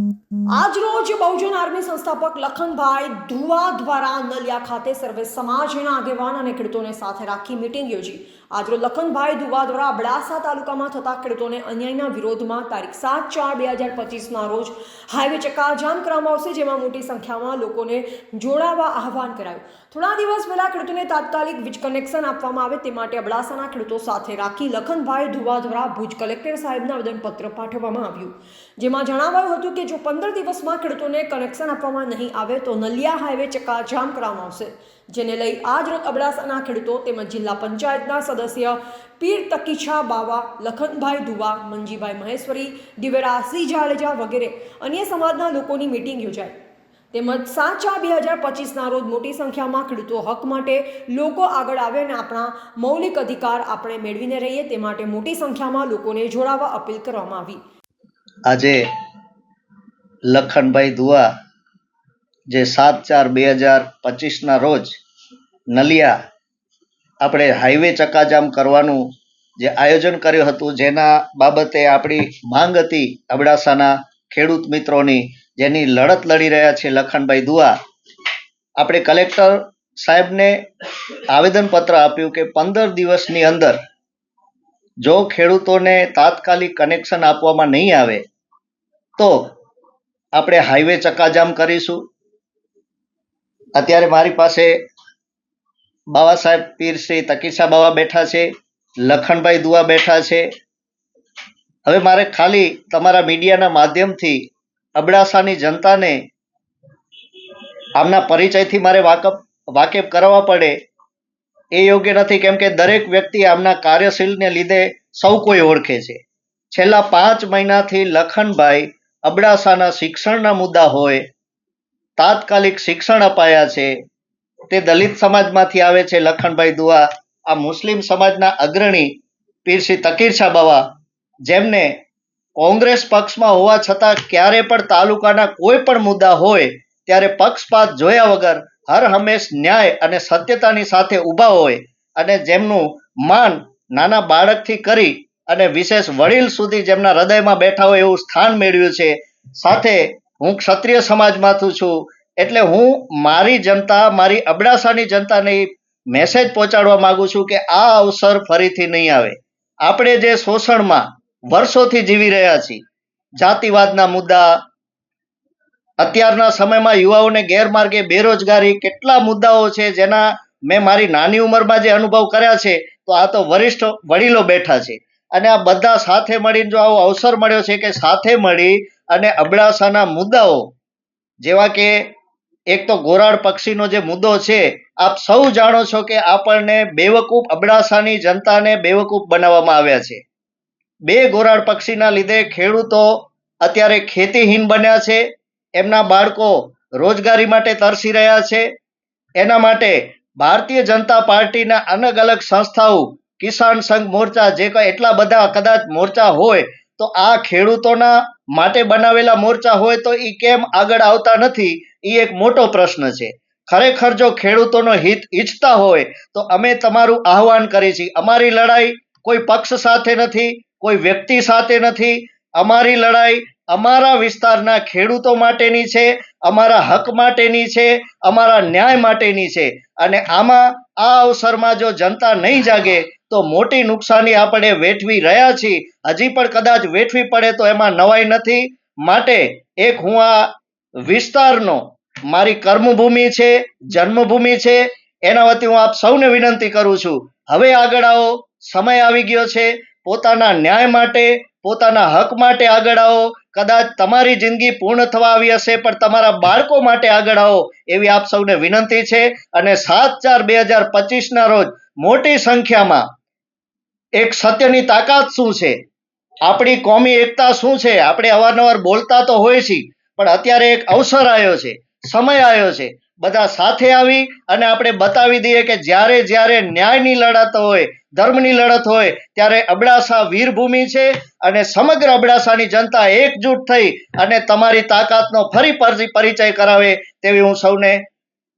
આજરોજ બહુજન આર્મી સંસ્થાપક લખનભાઈ ધુવા દ્વારા નલિયા ખાતે સર્વે સમાજના આગેવાન અને ખેડૂતોને સાથે રાખી મીટિંગ યોજી. આજરોજ લખનભાઈ ધુવા દ્વારા અબડાસા તાલુકામાં થતા ખેડૂતોને અન્યાયના વિરોધમાં તારીખ 7/4/2025ના રોજ હાઈવે ચક્કાજામ કરવામાં આવશે, જેમાં મોટી સંખ્યામાં લોકોને જોડાવા આહવાન કરાયું. થોડા દિવસ પહેલા ખેડૂતોને તાત્કાલિક વીજ કનેક્શન આપવામાં આવે તે માટે અબડાસાના ખેડૂતો સાથે રાખી લખનભાઈ ધુવા દ્વારા ભુજ કલેક્ટર સાહેબને આવેદનપત્ર પાઠવવામાં આવ્યું, જેમાં જણાવાયું હતું કે જો 15 દિવસમાં ખેડૂતોને કનેક્શન આપવામાં નહીં આવે તો નલિયા હાઈવે ચક્કાજામ કરવામાં આવશે, જેને લઈ આજ રોજ અબડાસાના ખેડૂતો તેમજ જિલ્લા પંચાયતના સદસ્ય પીર તકીછા બાવા, લખનભાઈ ધુવા, મંજીભાઈ મહેશ્વરી, દિવ્યરાજસિંહ જાડેજા વગેરે અન્ય સમાજના લોકોની મીટિંગ યોજાઈ. તેમજ 7/4/2025ના રોજ મોટી સંખ્યામાં ખેડૂતો હક માટે લોકો આગળ આવે અને આપણા મૌલિક અધિકાર આપણે મેળવીને રહીએ તે માટે મોટી સંખ્યામાં લોકોને જોડાવા અપીલ કરવામાં આવી. આજે લખનભાઈ ધુવા જે 7/4/2025ના રોજ નલિયા આપણે હાઈવે ચક્કાજામ કરવાનું જે આયોજન કર્યું હતું, જેના બાબતે આપણી માંગ હતી અબડાસાના ખેડૂત મિત્રોની, જેની લડત લડી રહ્યા છે લખનભાઈ ધુવા. આપણે કલેક્ટર સાહેબને આવેદનપત્ર આપ્યું કે 15 દિવસની અંદર જો ખેડૂતોને તાત્કાલિક કનેક્શન આપવામાં નહીં આવે તો આપણે હાઈવે ચક્કાજામ કરીશું. અત્યારે મારી પાસે બાવા સાહેબ પીર શ્રી તકીશા બાવા બેઠા છે, લખનભાઈ દુઆ બેઠા છે. હવે મારે ખાલી તમારા મીડિયાના માધ્યમથી અબડાસાની જનતાને આમના પરિચયથી મારે વાકેફ કરવા પડે એ યોગ્ય નથી, કેમ કે દરેક વ્યક્તિ આમના કાર્યશીલને લીધે સૌ કોઈ ઓળખે છે. છેલ્લા 5 મહિનાથી લખનભાઈ અબડાસાના શિક્ષણના મુદ્દા હોય, તાત્કાલિક શિક્ષણ અપાયા છે. તે દલિત સમાજમાંથી આવે છે લખનભાઈ દુઆ. આ મુસ્લિમ સમાજના અગ્રણી પીરશ્રી તકીરશા બાવા, જેમને કોંગ્રેસ પક્ષમાં હોવા છતાં ક્યારે પણ તાલુકાના કોઈ પણ મુદ્દા હોય ત્યારે પક્ષપાત જોયા વગર હર હંમેશ ન્યાય અને સત્યતાની સાથે ઊભા હોય અને જેમનું માન નાના બાળકથી કરી અને વિશેષ વડીલ સુધી જેમના હૃદયમાં બેઠા હોય એવું સ્થાન મેળવ્યું છે. સાથે હું ક્ષત્રિય સમાજમાંથી છું, એટલે હું મારી જનતા, મારી અબડાસાની જનતાને મેસેજ પહોંચાડવા માંગુ છું કે આ અવસર ફરીથી નહીં આવે. આપણે જે શોષણમાં વર્ષોથી જીવી રહ્યા છીએ, જાતિવાદના મુદ્દા, અત્યારના સમયમાં યુવાઓને ગેરમાર્ગે બેરોજગારી, કેટલા મુદ્દાઓ છે જેના મેં મારી નાની ઉંમરમાં જે અનુભવ કર્યા છે. તો આ તો વરિષ્ઠ વડીલો બેઠા છે અને આ બધા સાથે મળીને જો આવો અવસર મળ્યો છે કે સાથે મળી અને અબડાસાના મુદ્દાઓ, જેવા કે એક તો ગોરાડ પક્ષીનો જે મુદ્દો છે, આપ સૌ જાણો છો કે આપણને બેવકૂફ, અબડાસાની જનતાને બેવકૂફ બનાવવામાં આવ્યા છે. 2 ગોરાડ પક્ષીના લીધે ખેડૂતો અત્યારે ખેતીહીન બન્યા છે, એમના બાળકો રોજગારી માટે તરસી રહ્યા છે. એના માટે ભારતીય જનતા પાર્ટીના અલગ અલગ સંસ્થાઓ, કિસાન સંઘ મોરચા, જે કોઈ એટલા બધા કદાચ મોરચા હોય તો આ ખેડૂતોના માટે બનાવેલા મોરચા હોય તો એ કેમ આગળ આવતા નથી, એ એક મોટો પ્રશ્ન છે. ખરેખર જો ખેડૂતોનો હિત ઈચ્છતા હોય તો અમે તમારું આહવાન કરીએ છીએ. અમારી લડાઈ કોઈ પક્ષ સાથે નથી, કોઈ વ્યક્તિ સાથે નથી. અમારી લડાઈ અમારા વિસ્તારના ખેડૂતો માટેની છે, અમારા હક માટેની છે, અમારા ન્યાય માટેની છે. અને આમાં આ અવસરમાં જો જનતા નહીં જાગે તો મોટી નુકસાની આપણે વેઠવી રહ્યા છીએ. હજી પણ કદાચ વેઠવી પડે તો એમાં નવાઈ નથી. માટે એક હું આ વિસ્તારનો, મારી કર્મભૂમિ છે, જન્મભૂમિ છે, એના વતી હું આપ સૌને વિનંતી કરું છું, હવે આગળ આવો. સમય આવી ગયો છે પોતાના ન્યાય માટે, પોતાના હક માટે આગળ આવો. કદાચ તમારી જિંદગી પૂર્ણ થવા આવી હશે પણ તમારા બાળકો માટે આગળ આવો એવી આપ સૌને વિનંતી છે. અને 7/4/2025ના રોજ મોટી સંખ્યામાં એક સત્યની તાકાત શું છે, આપણી કોમી એકતા શું છે, આપણે અવારનવાર બોલતા તો હોય છીએ, પણ અત્યારે એક અવસર આવ્યો છે, સમય આવ્યો છે, બધા સાથે આવી અને આપણે બતાવી દઈએ કે જ્યારે જ્યારે ન્યાયની લડત હોય, ધર્મની લડત હોય, ત્યારે અબડાસા વીરભૂમિ છે અને સમગ્ર અબડાસાની જનતા એકજૂટ થઈ અને તમારી તાકાતનો ફરી પરિચય કરાવે તેવી હું સૌને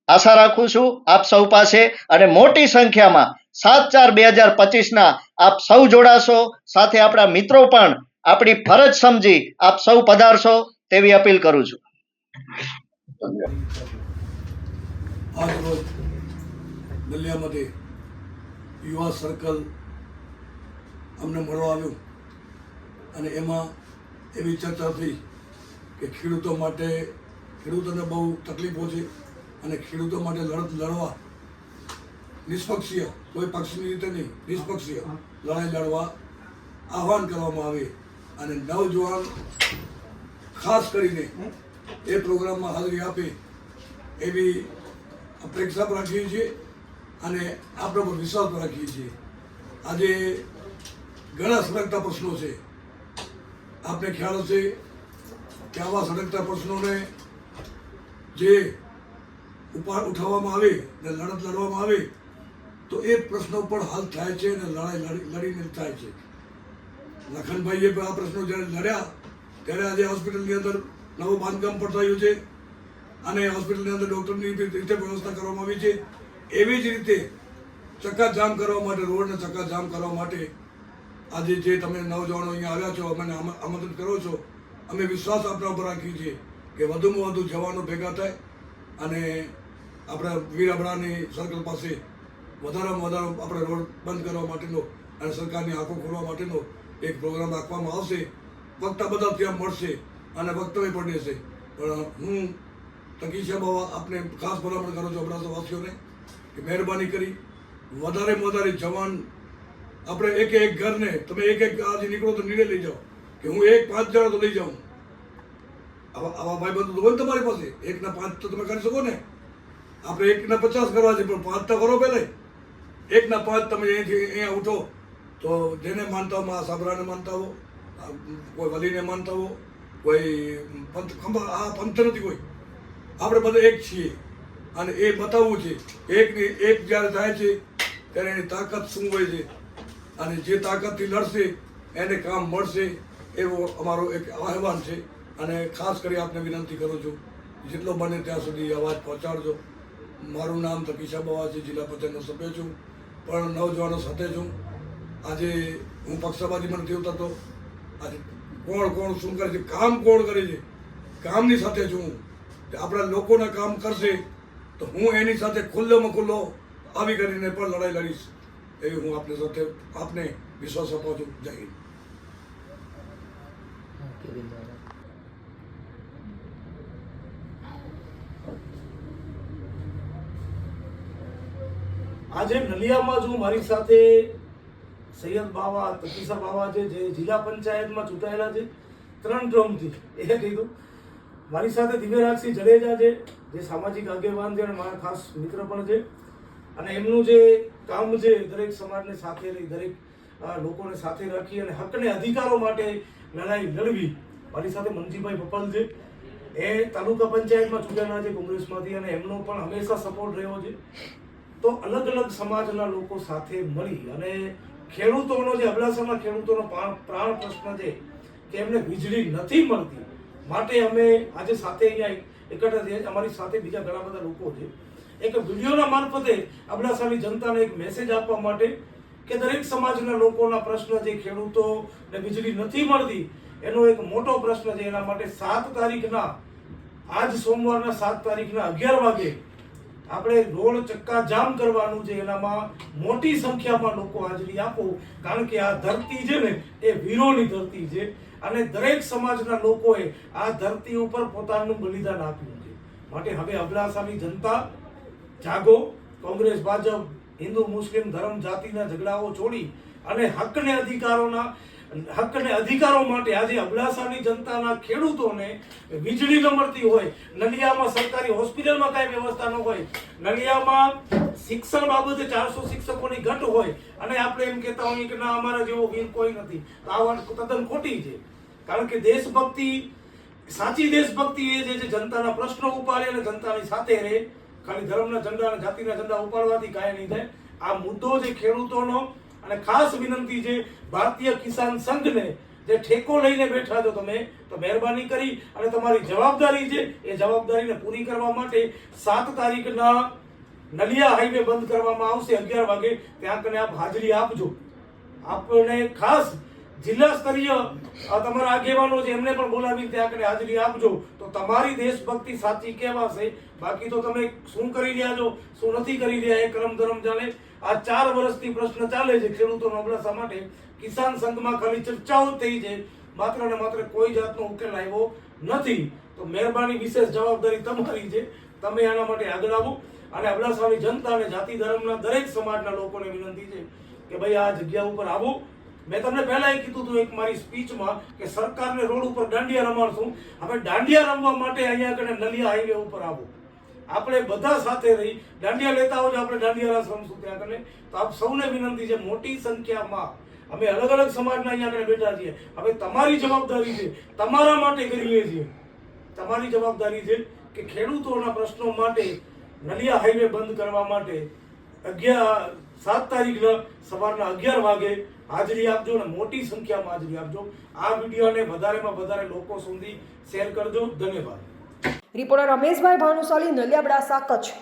આશા રાખું છું આપ સૌ પાસે. અને મોટી સંખ્યામાં 7/4/2025ના આપ સૌ જોડાશો. સાથે આપણા મિત્રો પણ આપણી ફરજ સમજી આપ સૌ પધારશો. તેવી અપીલ કરું છું. આજ રોજ નલિયામાંથી યુવા સર્કલ અમને મળવા આવ્યું અને એમાં એવી ચર્ચા થઈ કે ખેડૂતોને બહુ તકલીફો છે અને ખેડૂતો માટે લડવા નિષ્પક્ષીય, કોઈ પક્ષની રીતે નહીં, નિષ્પક્ષીય લડાઈ લડવા આહવાન કરવામાં આવે અને નવજવાન ખાસ કરીને એ પ્રોગ્રામમાં હાજરી આપે એવી અપેક્ષા પણ રાખીએ છીએ અને આપણા પર વિશ્વાસ પણ રાખીએ છીએ. આજે ઘણા સળગતા પ્રશ્નો છે. આપને ખ્યાલ હશે કે આવા સળગતા પ્રશ્નોને જે ઉઠાવવામાં આવે ને લડત લડવામાં આવે તો એ પ્રશ્નો પણ હલ થાય છે અને લડાઈ લડીને થાય છે. લખનભાઈએ પણ આ પ્રશ્નો જ્યારે લડ્યા ત્યારે આજે હોસ્પિટલની અંદર નવું બાંધકામ પણ થયું છે અને હોસ્પિટલની અંદર ડૉક્ટરની રીતે વ્યવસ્થા કરવામાં આવી છે. એવી જ રીતે ચક્કાજામ કરવા માટે, રોડને ચક્કાજામ કરવા માટે આજે જે તમે નવજવાનો અહીંયા આવ્યા છો, અમને આમંત્રિત કરો છો, અમે વિશ્વાસ આપણા ઉપર રાખીએ છીએ કે વધુમાં વધુ જવાનો ભેગા થાય અને આપણા વીરાબડાની સર્કલ પાસે વધારેમાં વધારે આપણે રોડ બંધ કરવા માટેનો અને સરકારની આંખો ખોલવા માટેનો એક પ્રોગ્રામ રાખવામાં આવશે. વક્તા બધા ત્યાં મળશે અને વક્તવ્ય પણ દેશે. પણ હું તકીશા બાવા આપને ખાસ ભલામણ કરું છું અબડાસાવાસીઓને કે મહેરબાની કરી વધારેમાં વધારે જવાન આપણે એક ઘરને તમે એક આજે નીકળો તો નિર્ણય લઈ જાઓ કે હું 5 જણા તો લઈ જાઉં. આવા ભાઈ બંધ તો હોય ને તમારી પાસે, 1ના 5 તો તમે કરી શકો ને. આપણે 1ના 50 કરવા છે પણ 5 તો કરો પહેલાં. 1ના 5 તમે અહીંયા ઉઠો તો જેને માનતા હો, મા સાબરાને માનતા હો, કોઈ વલીને માનતા હો, કોઈ પંથ નથી, કોઈ આપણે બધા એક છીએ અને એ બતાવવું છે. એક જ્યારે થાય છે ત્યારે એની તાકાત શું હોય છે અને જે તાકાતથી લડશે એને કામ મળશે એવો અમારો એક આહવાન છે. અને ખાસ કરી આપને વિનંતી કરું છું જેટલો બને ત્યાં સુધી અવાજ પહોંચાડજો. મારું નામ તકીશા બાવા છે, જિલ્લા પંચાયતનો સભ્ય છું, પણ નવજવાનો સાથે છું. આજે હું પક્ષપાતીમાં નથી ઉતરતો. આજે કોણ શું કરે છે, કામ કોણ કરે છે, કામની સાથે છું. આપણા લોકોના કામ કરશે તો હું એની સાથે ખુલ્લોમાં ખુલ્લો આવી કરીને પણ લડાઈ લડીશ એવી હું આપને વિશ્વાસ અપાવું છું. જય હિન્દ. આજે નલિયામાં જો મારી સાથે સૈયદ બાવા, તકીશા બાવા છે, જે જિલ્લા પંચાયતમાં ચૂંટાયેલા છે 3 ટર્મથી, એ કીધું. મારી સાથે દિવ્યરાજસિંહ જડેજા છે, જે સામાજિક આગેવાન છે અને મારા ખાસ મિત્ર પણ છે. અને એમનું જે કામ છે દરેક સમાજને સાથે લઈ, દરેક લોકોને સાથે રાખી અને હકને અધિકારો માટે લડાઈ લડવી. મારી સાથે મનજીભાઈ પપલ છે, એ તાલુકા પંચાયતમાં ચૂંટાયેલા છે કોંગ્રેસમાંથી અને એમનો પણ હંમેશા સપોર્ટ રહ્યો છે. તો અલગ અલગ સમાજના લોકો સાથે મળી અને ખેડૂતોનો જે અબડાસાના ખેડૂતોનો પ્રાણ પ્રશ્ન છે કે એમને વીજળી નથી મળતી, માટે અમે આજે સાથે અહીંયા એકઠા થયા. અમારી સાથે બીજા ઘણા બધા લોકો છે. એક વિડીયોના મારફતે અબડાસાની જનતાને એક મેસેજ આપવા માટે કે દરેક સમાજના લોકોના પ્રશ્ન જે ખેડૂતોને વીજળી નથી મળતી એનો એક મોટો પ્રશ્ન છે. એના માટે 7 તારીખના, આજ સોમવારના 7 તારીખના 11 વાગે આપણે રોડ ચક્કાજામ કરવાનું છે. એનામાં મોટી સંખ્યામાં લોકો હાજરી આપો, કારણ કે આ ધરતી છે ને એ વીરોની ધરતી છે અને દરેક સમાજના લોકોએ આ ધરતી ઉપર પોતાનું બલિદાન આપ્યું છે. માટે હવે અબડાસાની જનતા જાગો. કોંગ્રેસ, ભાજપ, હિન્દુ મુસ્લિમ ધર્મ જાતિના ઝઘડાઓ છોડી અને હકને અધિકારો માટે આજે અબડાસાની જનતાના ખેડૂતોને વીજળી ન મળતી હોય, નલિયામાં સરકારી હોસ્પિટલમાં કાંઈ વ્યવસ્થા ન હોય, નલિયામાં શિક્ષણ બાબતે 400 શિક્ષકોની ઘટ હોય અને આપણે એમ કહેતા હોઈએ કે ના અમારા જેવો વીર કોઈ નથી, તો આ વાત તદ્દન ખોટી છે. કારણ કે દેશભક્તિ, સાચી દેશભક્તિ એ છે જે જનતાના પ્રશ્નો ઉપાડે અને જનતાની સાથે રહે. ખાલી ધર્મના ઝંડા અને જાતિના ઝંડા ઉપાડવાથી કાંઈ નહીં થાય. આ મુદ્દો છે ખેડૂતોનો. અને ખાસ વિનંતી છે ભારતીય કિસાન સંઘને, જે ઠેકો લઈને બેઠા છો તમે, તો મહેરબાની કરી અને તમારી જવાબદારી છે એ જવાબદારીને પૂરી કરવા માટે 7 તારીખના નલિયા હાઈવે બંધ કરવામાં આવશે 11 વાગે. ત્યાં કને આપ હાજરી આપજો. આપણે ખાસ જિલ્લા સ્તરીય તમારા આગેવાનો છે એમને પણ બોલાવી ત્યાં આગળ હાજરી આપજો તો તમારી દેશભક્તિ સાચી કહેવાશે. બાકી તો તમે શું કરી રહ્યા છો શું નથી કરી રહ્યા એ કરમ ધરમ ચાલે. આ 4 વર્ષથી પ્રશ્ન ચાલે છે ખેડૂતોનો અબડાસા માટે. કિસાન સંઘમાં ખાલી ચર્ચાઓ જ થઈ છે, માત્ર ને માત્ર કોઈ જાતનો ઉકેલ આવ્યો નથી. તો મહેરબાની વિશેષ જવાબદારી તમારી છે, તમે આના માટે આગળ આવો. અને અબડાસાની જનતા અને જાતિ ધર્મના દરેક સમાજના લોકોને વિનંતી છે કે ભાઈ આ જગ્યા ઉપર આવો. મેં તમને પહેલા એ કીધું હતું એક મારી સ્પીચમાં કે સરકારને રોડ ઉપર દાંડિયા રમાડશું. હવે દાંડિયા રમવા માટે અહીંયા આગળ નલિયા હાઈવે ઉપર આવો. આપણે બધા સાથે રહી દાંડિયા લેતા આવજો, આપણે દાંડિયા રાસ રમશું ત્યાં આગળ. તો આપ સૌને વિનંતી છે, મોટી સંખ્યામાં અમે અલગ અલગ સમાજના અહીંયા આગળ બેઠા છીએ. હવે તમારી જવાબદારી છે, તમારા માટે કરીએ છીએ. તમારી જવાબદારી છે કે ખેડૂતોના પ્રશ્નો માટે નલિયા હાઈવે બંધ કરવા માટે 7 તારીખના સવારના 11 વાગે હાજરી આપજો અને મોટી સંખ્યામાં હાજરી આપજો. આ વિડીયોને વધારેમાં વધારે લોકો સુધી શેર કરજો. ધન્યવાદ. રિપોર્ટર રમેશભાઈ ભાનુશાલી, નલિયા, અબડાસા, કચ્છ.